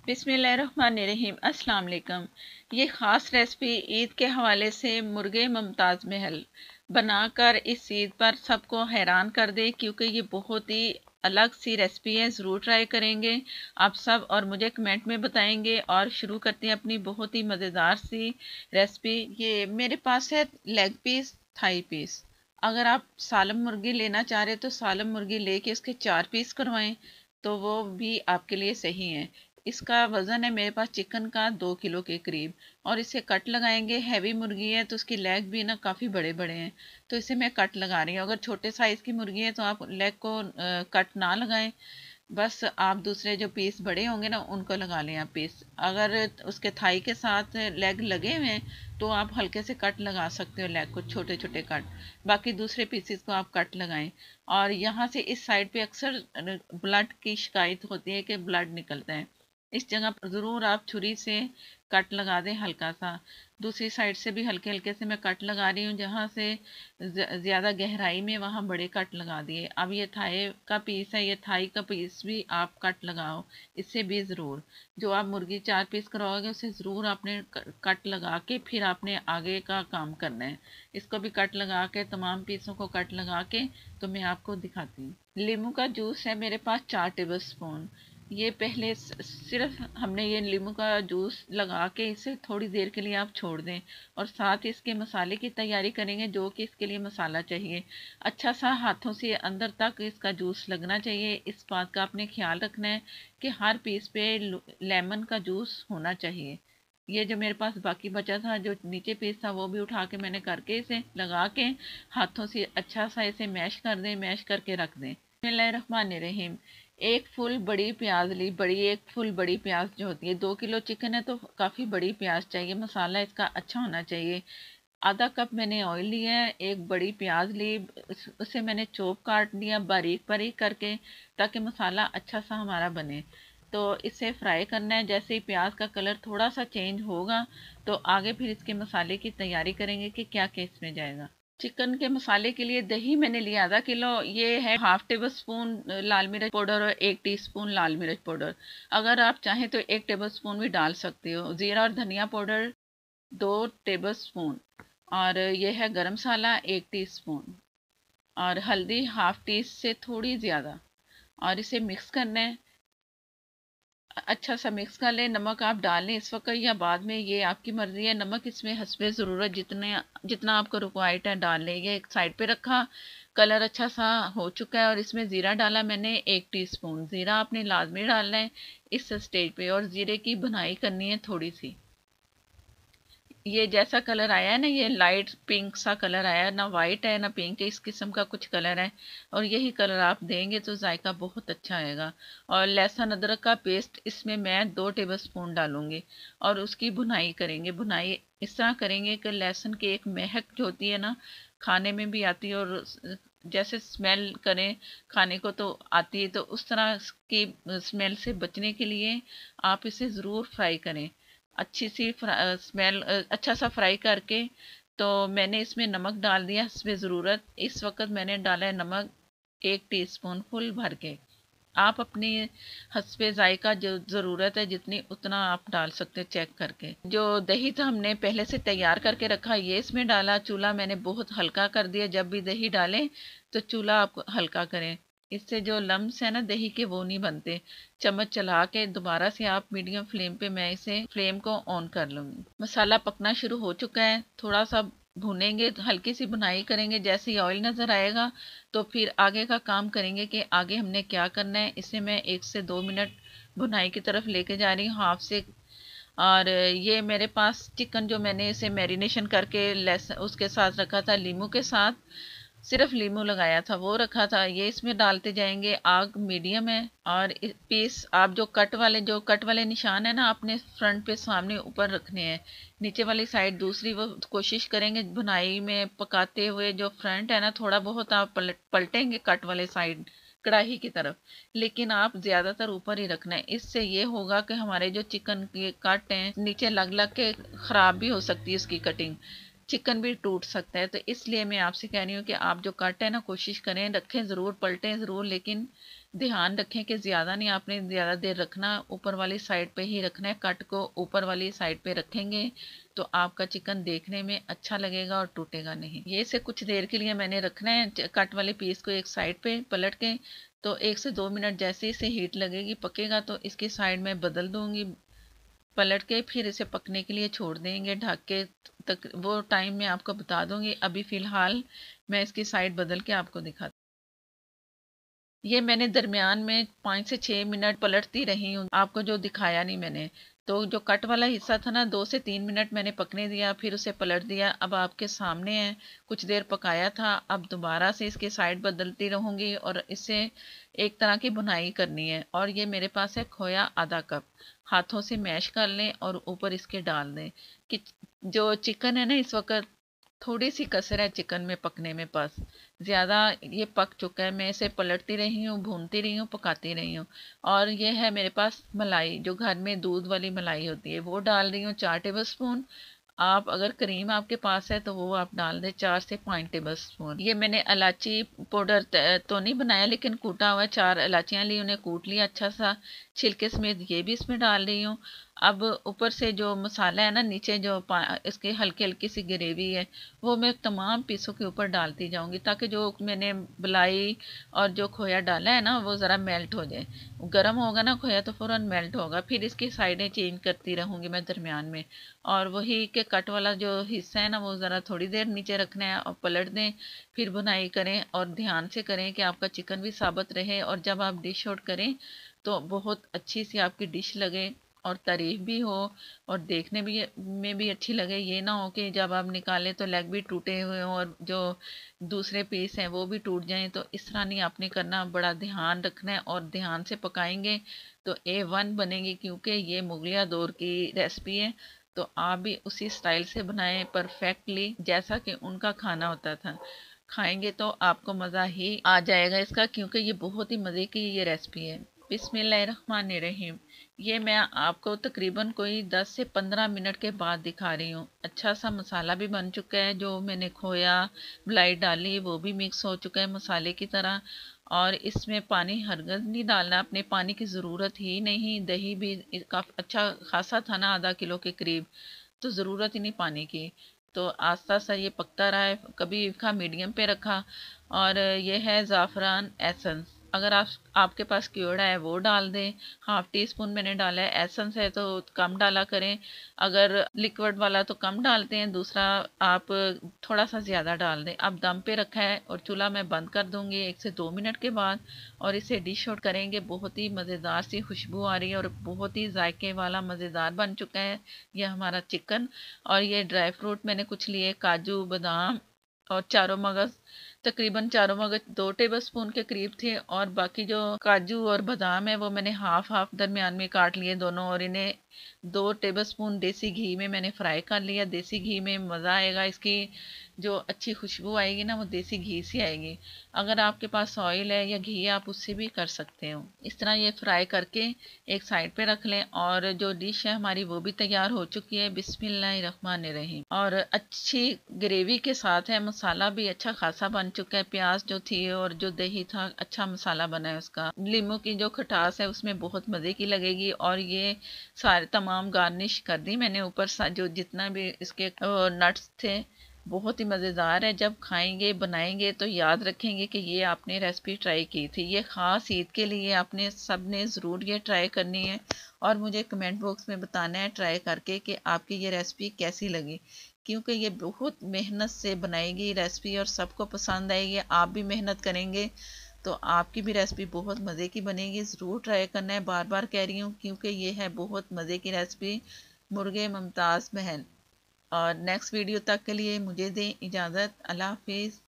बिस्मिल्लाहिर्रहमानिर्रहीम। अस्सलाम वालेकुम। ये ख़ास रेसिपी ईद के हवाले से मुर्गे मुमताज़ महल बनाकर इस ईद पर सबको हैरान कर दे, क्योंकि ये बहुत ही अलग सी रेसिपी है। ज़रूर ट्राई करेंगे आप सब और मुझे कमेंट में बताएंगे। और शुरू करते हैं अपनी बहुत ही मज़ेदार सी रेसिपी। ये मेरे पास है लेग पीस, थाई पीस। अगर आप सालम मुर्गी लेना चाह रहे तो सालम मुर्गी लेके उसके 4 पीस करवाएं तो वो भी आपके लिए सही है। इसका वज़न है मेरे पास चिकन का 2 किलो के करीब, और इसे कट लगाएंगे। हैवी मुर्गी है तो उसकी लेग भी ना काफ़ी बड़े बड़े हैं, तो इसे मैं कट लगा रही हूँ। अगर छोटे साइज़ की मुर्गी है तो आप लेग को कट ना लगाएं, बस आप दूसरे जो पीस बड़े होंगे ना उनको लगा लें आप पीस। अगर उसके थाई के साथ लेग लगे हुए हैं तो आप हल्के से कट लगा सकते हो, लेग को छोटे छोटे कट। बाकी दूसरे पीसेस को आप कट लगाएं। और यहाँ से इस साइड पे अक्सर ब्लड की शिकायत होती है कि ब्लड निकलता है। इस जगह पर ज़रूर आप छुरी से कट लगा दें हल्का सा। दूसरी साइड से भी हल्के हल्के से मैं कट लगा रही हूँ, जहाँ से ज़्यादा गहराई में वहाँ बड़े कट लगा दिए। अब ये थाई का पीस है, ये थाई का पीस भी आप कट लगाओ, इससे भी ज़रूर। जो आप मुर्गी 4 पीस करवाओगे उसे ज़रूर आपने कट लगा के फिर आपने आगे का काम करना है। इसको भी कट लगा के, तमाम पीसों को कट लगा के तो मैं आपको दिखाती हूँ। नींबू का जूस है मेरे पास 4 टेबल स्पून। ये पहले सिर्फ हमने ये नींबू का जूस लगा के इसे थोड़ी देर के लिए आप छोड़ दें, और साथ ही इसके मसाले की तैयारी करेंगे, जो कि इसके लिए मसाला चाहिए। अच्छा सा हाथों से अंदर तक इसका जूस लगना चाहिए। इस बात का आपने ख्याल रखना है कि हर पीस पे लेमन का जूस होना चाहिए। ये जो मेरे पास बाकी बचा था, जो नीचे पीस था, वो भी उठा के मैंने करके इसे लगा के हाथों से अच्छा सा इसे मैश कर दें, मैश करके रख दें। बिस्मिल्लाहिर्रहमानिर्रहीम। एक फुल बड़ी प्याज ली, एक फुल बड़ी प्याज जो होती है। 2 किलो चिकन है तो काफ़ी बड़ी प्याज चाहिए। मसाला इसका अच्छा होना चाहिए। आधा कप मैंने ऑयल लिया है। एक बड़ी प्याज ली, उसे मैंने चॉप काट लिया बारीक बारीक करके, ताकि मसाला अच्छा सा हमारा बने। तो इसे फ्राई करना है। जैसे ही प्याज का कलर थोड़ा सा चेंज होगा तो आगे फिर इसके मसाले की तैयारी करेंगे कि क्या क्या इसमें जाएगा। चिकन के मसाले के लिए दही मैंने लिया आधा किलो। ये है हाफ टेबल स्पून लाल मिर्च पाउडर और 1 टीस्पून लाल मिर्च पाउडर। अगर आप चाहें तो 1 टेबल स्पून भी डाल सकते हो। जीरा और धनिया पाउडर 2 टेबल स्पून, और ये है गरम मसाला 1 टीस्पून, और हल्दी हाफ टी से थोड़ी ज़्यादा। और इसे मिक्स करना है, अच्छा सा मिक्स कर लें। नमक आप डाल लें इस वक्त या बाद में, ये आपकी मर्ज़ी है। नमक इसमें हस्बे ज़रूरत जितना आपको रिक्वायर्ड है डाल लें। ये एक साइड पे रखा। कलर अच्छा सा हो चुका है, और इसमें ज़ीरा डाला मैंने 1 टीस्पून। ज़ीरा आपने लाजमी डालना है इस स्टेज पे, और ज़ीरे की भुनाई करनी है थोड़ी सी। ये जैसा कलर आया है ना, ये लाइट पिंक सा कलर आया है, ना वाइट है ना पिंक है, इस किस्म का कुछ कलर है। और यही कलर आप देंगे तो जायका बहुत अच्छा आएगा। और लहसुन अदरक का पेस्ट इसमें मैं 2 टेबल स्पून डालूंगी, और उसकी भुनाई करेंगे। भुनाई इस तरह करेंगे कि लहसुन की एक महक जो होती है ना, खाने में भी आती है, और जैसे स्मेल करें खाने को तो आती है, तो उस तरह की स्मेल से बचने के लिए आप इसे ज़रूर फ्राई करें। अच्छी सी स्मेल अच्छा सा फ्राई करके तो मैंने इसमें नमक डाल दिया इसमें ज़रूरत। इस वक्त मैंने डाला है नमक 1 टीस्पून फुल भर के। आप अपनी हस्बे जायका जो ज़रूरत है जितनी उतना आप डाल सकते हैं चेक करके। जो दही था हमने पहले से तैयार करके रखा, ये इसमें डाला। चूल्हा मैंने बहुत हल्का कर दिया। जब भी दही डालें तो चूल्हा आप हल्का करें, इससे जो लम्स है ना दही के वो नहीं बनते। चम्मच चला के दोबारा से आप मीडियम फ्लेम पे मैं इसे फ्लेम को ऑन कर लूँगी। मसाला पकना शुरू हो चुका है। थोड़ा सा भूनेंगे, हल्की सी भुनाई करेंगे। जैसे ही ऑयल नज़र आएगा तो फिर आगे का काम करेंगे कि आगे हमने क्या करना है। इसे मैं 1 से 2 मिनट भुनाई की तरफ लेके जा रही हूँ, हाफ से। और ये मेरे पास चिकन जो मैंने इसे मैरिनेशन करके लेस उसके साथ रखा था, लीमू के साथ, सिर्फ लीमू लगाया था वो रखा था, ये इसमें डालते जाएंगे। आग मीडियम है। और पीस आप जो कट वाले निशान है ना, अपने फ्रंट पे सामने ऊपर रखने हैं। नीचे वाली साइड दूसरी वो कोशिश करेंगे भुनाई में पकाते हुए, जो फ्रंट है ना थोड़ा बहुत आप पलटेंगे कट वाले साइड कढ़ाई की तरफ, लेकिन आप ज़्यादातर ऊपर ही रखना है। इससे ये होगा कि हमारे जो चिकन के कट हैं नीचे लग लग के ख़राब भी हो सकती है उसकी कटिंग। चिकन भी टूट सकता है। तो इसलिए मैं आपसे कह रही हूँ कि आप जो कट है ना, कोशिश करें, रखें ज़रूर, पलटें ज़रूर, लेकिन ध्यान रखें कि ज़्यादा नहीं आपने ज़्यादा देर रखना, ऊपर वाली साइड पे ही रखना है। कट को ऊपर वाली साइड पे रखेंगे तो आपका चिकन देखने में अच्छा लगेगा और टूटेगा नहीं। ये से कुछ देर के लिए मैंने रखना है कट वाले पीस को एक साइड पे पलट के। तो 1 से 2 मिनट जैसे ही इसे हीट लगेगी, पकेगा, तो इसकी साइड में बदल दूंगी पलट के, फिर इसे पकने के लिए छोड़ देंगे ढक के। तक वो टाइम मैं आपको बता दूंगी। अभी फ़िलहाल मैं इसकी साइड बदल के आपको दिखाती। ये मैंने दरमियान में 5 से 6 मिनट पलटती रही हूँ, आपको जो दिखाया नहीं मैंने। तो जो कट वाला हिस्सा था ना, 2 से 3 मिनट मैंने पकने दिया, फिर उसे पलट दिया। अब आपके सामने है, कुछ देर पकाया था। अब दोबारा से इसकी साइड बदलती रहूँगी और इससे एक तरह की बुनाई करनी है। और ये मेरे पास है खोया आधा कप, हाथों से मैश कर लें और ऊपर इसके डाल दें। कि जो चिकन है ना, इस वक्त थोड़ी सी कसर है चिकन में पकने में, बस। ज़्यादा ये पक चुका है। मैं इसे पलटती रही हूँ, भूनती रही हूँ, पकाती रही हूँ। और ये है मेरे पास मलाई, जो घर में दूध वाली मलाई होती है, वो डाल रही हूँ 4 टेबल स्पून। आप अगर क्रीम आपके पास है तो वो आप डाल दें 4 से 5 टेबल स्पून। ये मैंने इलायची पाउडर तो नहीं बनाया, लेकिन कूटा हुआ 4 इलायचियाँ ली, उन्हें कूट लिया अच्छा सा, छिलके समेत, ये भी इसमें डाल रही हूँ। अब ऊपर से जो मसाला है ना, नीचे जो इसकी हल्की हल्की सी ग्रेवी है, वो मैं तमाम पीसों के ऊपर डालती जाऊंगी, ताकि जो मैंने मलाई और जो खोया डाला है ना, वो ज़रा मेल्ट हो जाए। गर्म होगा ना खोया तो फ़ौरन मेल्ट होगा। फिर इसकी साइडें चेंज करती रहूँगी मैं दरमियान में। और वही के कट वाला जो हिस्सा है ना, वो ज़रा थोड़ी देर नीचे रखना है और पलट दें। फिर बुनाई करें और ध्यान से करें कि आपका चिकन भी साबित रहे, और जब आप डिश आउट करें तो बहुत अच्छी सी आपकी डिश लगे और तारीफ भी हो और देखने भी में भी अच्छी लगे। ये ना हो कि जब आप निकालें तो लेग भी टूटे हुए हों और जो दूसरे पीस हैं वो भी टूट जाएं। तो इस तरह नहीं आपने करना, बड़ा ध्यान रखना है, और ध्यान से पकाएंगे तो A1 बनेगी, क्योंकि ये मुगलिया दौर की रेसिपी है। तो आप भी उसी स्टाइल से बनाएं परफेक्टली, जैसा कि उनका खाना होता था। खाएंगे तो आपको मज़ा ही आ जाएगा इसका, क्योंकि ये बहुत ही मज़े की ये रेसिपी है। बिस्मिल्लाहिर्रहमानिर्रहीम। ये मैं आपको तकरीबन कोई 10 से 15 मिनट के बाद दिखा रही हूँ। अच्छा सा मसाला भी बन चुका है, जो मैंने खोया मलाई डाली वो भी मिक्स हो चुका है मसाले की तरह। और इसमें पानी हरगिज़ नहीं डालना, अपने पानी की ज़रूरत ही नहीं। दही भी काफ़ी अच्छा खासा था ना, आधा किलो के करीब, तो ज़रूरत ही नहीं पानी की। तो आस्ता आस्ता ये पकता रहा है, कभी इसका मीडियम पे रखा। और ये है ज़ाफ़रान एसेंस, अगर आपके पास क्योड़ा है वो डाल दें। ½ टी स्पून मैंने डाला है। एसेंस है तो कम डाला करें, अगर लिक्विड वाला तो कम डालते हैं, दूसरा आप थोड़ा सा ज़्यादा डाल दें। अब दम पे रखा है और चूल्हा मैं बंद कर दूंगी 1 से 2 मिनट के बाद, और इसे डिश आउट करेंगे। बहुत ही मज़ेदार सी खुशबू आ रही है और बहुत ही जायके वाला मज़ेदार बन चुका है ये हमारा चिकन। और ये ड्राई फ्रूट मैंने कुछ लिए, काजू, बादाम और चारों मगज़, तकरीबन चारों मगज 2 टेबल स्पून के करीब थे। और बाकी जो काजू और बादाम है वो मैंने हाफ हाफ दरमियान में काट लिए दोनों, और इन्हें 2 टेबल स्पून देसी घी में मैंने फ्राई कर लिया। देसी घी में मज़ा आएगा, इसकी जो अच्छी खुशबू आएगी ना, वो देसी घी से आएगी। अगर आपके पास ऑयल है या घी है, आप उससे भी कर सकते हो। इस तरह ये फ्राई करके एक साइड पे रख लें। और जो डिश है हमारी वो भी तैयार हो चुकी है। बिस्मिल्लाहिर्रहमानिर्रहीम। और अच्छी ग्रेवी के साथ है, मसाला भी अच्छा खासा बन चुका है। प्याज जो थी और जो दही था, अच्छा मसाला बना है उसका। नींबू की जो खटास है उसमें बहुत मज़े की लगेगी। और ये सारे तमाम गार्निश कर दी मैंने ऊपर, जो जितना भी इसके नट्स थे, बहुत ही मज़ेदार है। जब खाएंगे बनाएंगे तो याद रखेंगे कि ये आपने रेसिपी ट्राई की थी। ये ख़ास ईद के लिए आपने सब ने ज़रूर ये ट्राई करनी है, और मुझे कमेंट बॉक्स में बताना है ट्राई करके कि आपकी ये रेसिपी कैसी लगी, क्योंकि ये बहुत मेहनत से बनाएगी रेसिपी और सबको पसंद आएगी। आप भी मेहनत करेंगे तो आपकी भी रेसिपी बहुत मज़े की बनेगी। ज़रूर ट्राई करना है, बार बार कह रही हूँ, क्योंकि ये है बहुत मज़े की रेसिपी, मुर्गे मुमताज़ महल। और नेक्स्ट वीडियो तक के लिए मुझे दें इजाज़त। अल्लाह हाफिज़।